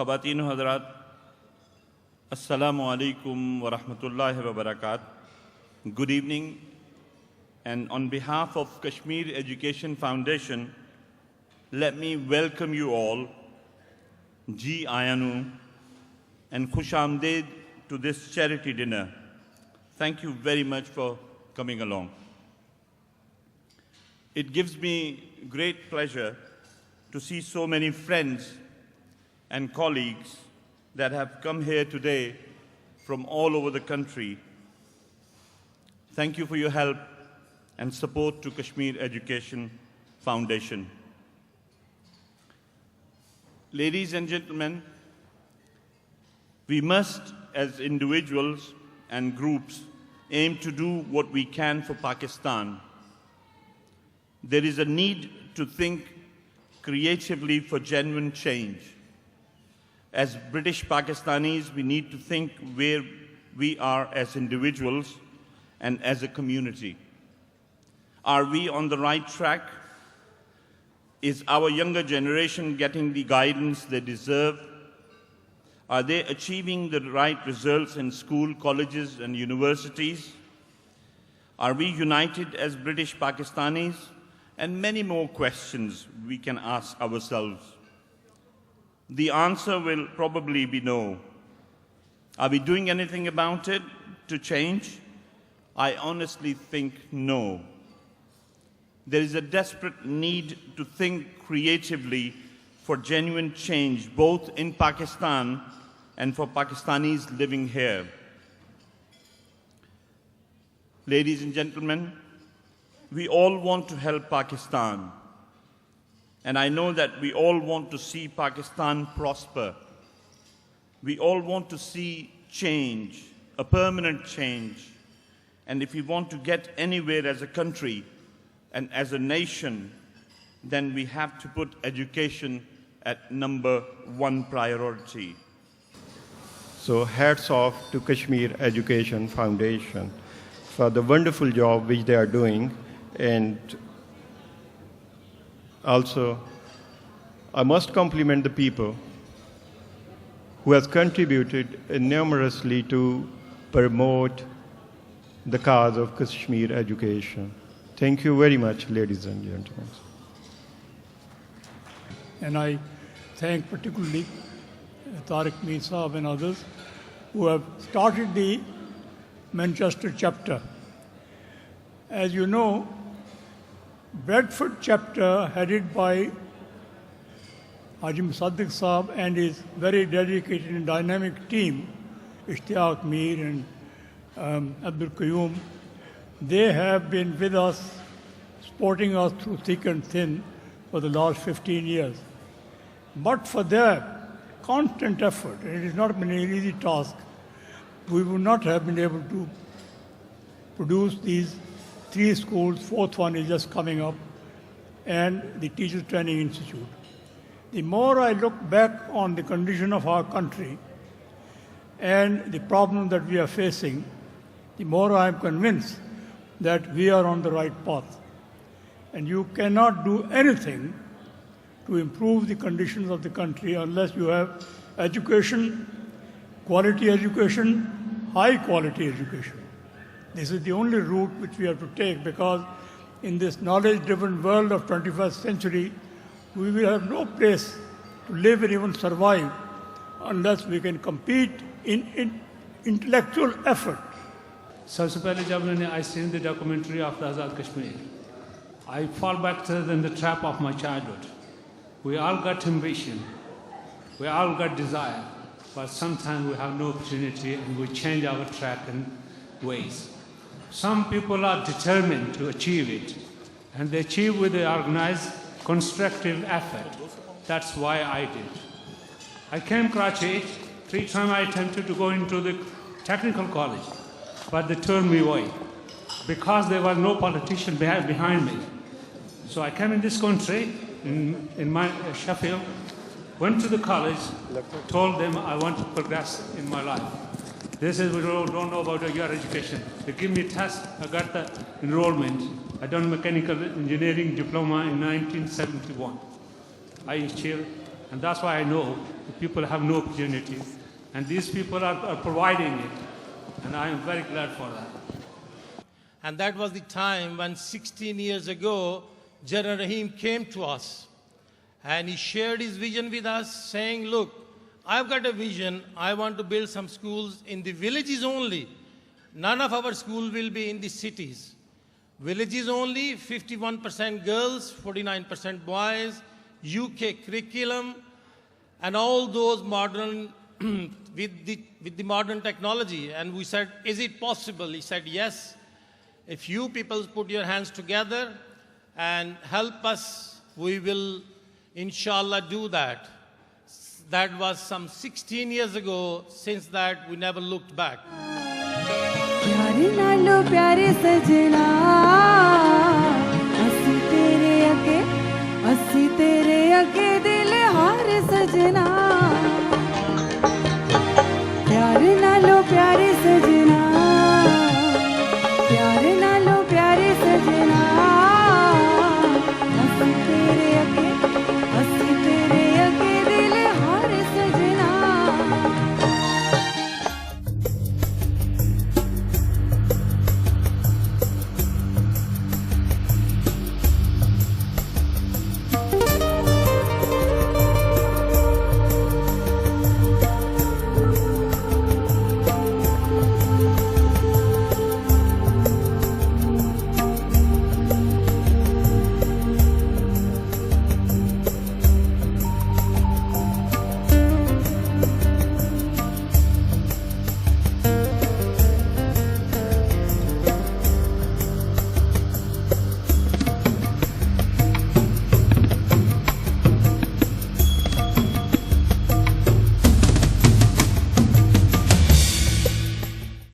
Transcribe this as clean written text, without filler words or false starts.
ख़वातीन हज़रात, अस्सलामु अलैकुम व रहमतुल्लाहि व बरकात. Good evening, and on behalf of Kashmir Education Foundation, let me welcome you all, Ji Ayanu, and Khush Amdeed to this charity dinner. Thank you very much for coming along. It gives me great pleasure to see so many friends and colleagues that have come here today from all over the country. Thank you for your help and support to Kashmir Education Foundation. Ladies and gentlemen, we must, as individuals and groups, aim to do what we can for Pakistan. There is a need to think creatively for genuine change. As British Pakistanis, we need to think where we are as individuals and as a community. Are we on the right track? Is our younger generation getting the guidance they deserve? Are they achieving the right results in school, colleges, and universities? Are we united as British Pakistanis? And many more questions we can ask ourselves. The answer will probably be no. Are we doing anything about it to change? I honestly think no. There is a desperate need to think creatively for genuine change, both in Pakistan and for Pakistanis living here. Ladies and gentlemen, we all want to help Pakistan. And I know that we all want to see Pakistan prosper. We all want to see change, a permanent change. And if we want to get anywhere as a country and as a nation, then we have to put education at number one priority. So hats off to Kashmir Education Foundation for the wonderful job which they are doing. And also, I must compliment the people who has contributed enormously to promote the cause of Kashmir education. Thank you very much, ladies and gentlemen. And I thank particularly Tariq Mir Saab and others who have started the Manchester chapter. As you know, Bradford chapter, headed by Haji Musaddiq Saab and his very dedicated and dynamic team, Ishtiaq Mir and Abdul Qayyum, they have been with us, supporting us through thick and thin for the last 15 years. But for their constant effort, and it has not been an easy task, we would not have been able to produce these 3 schools, 4th one is just coming up, and the Teacher Training Institute. The more I look back on the condition of our country and the problem that we are facing, the more I am convinced that we are on the right path. And you cannot do anything to improve the conditions of the country unless you have education, quality education, high quality education. This is the only route which we have to take, because in this knowledge-driven world of 21st century, we will have no place to live and even survive unless we can compete in intellectual effort. सबसे पहले जब I seen the documentary of the Azad Kashmir, I fall back to in the trap of my childhood. We all got ambition, we all got desire, but sometimes we have no opportunity and we change our track and ways. Some people are determined to achieve it, and they achieve with the organized, constructive effort. That's why I did. I came Karachi, 3 times I attempted to go into the technical college, but they turned me away because there was no politician behind me. So I came in this country, in my Sheffield, went to the college, told them I want to progress in my life. They said, we don't know about your education. They give me a test, I got the enrollment. I done mechanical engineering diploma in 1971. I achieved And that's why I know the people have no opportunities. And these people are providing it. And I am very glad for that. And that was the time when 16 years ago, General Rahim came to us. And he shared his vision with us, saying, look, I've got a vision. I want to build some schools in the villages only. None of our schools will be in the cities. Villages only, 51% girls, 49% boys, UK curriculum, and all those modern, with the modern technology. And we said, is it possible? He said, yes. If you people put your hands together and help us, we will, inshallah, do that. That was some 16 years ago. Since that, we never looked back. प्यारे नालो प्यारे सजना असी तेरे अगे दिल हार सजना प्यारे नालो प्यारे सजना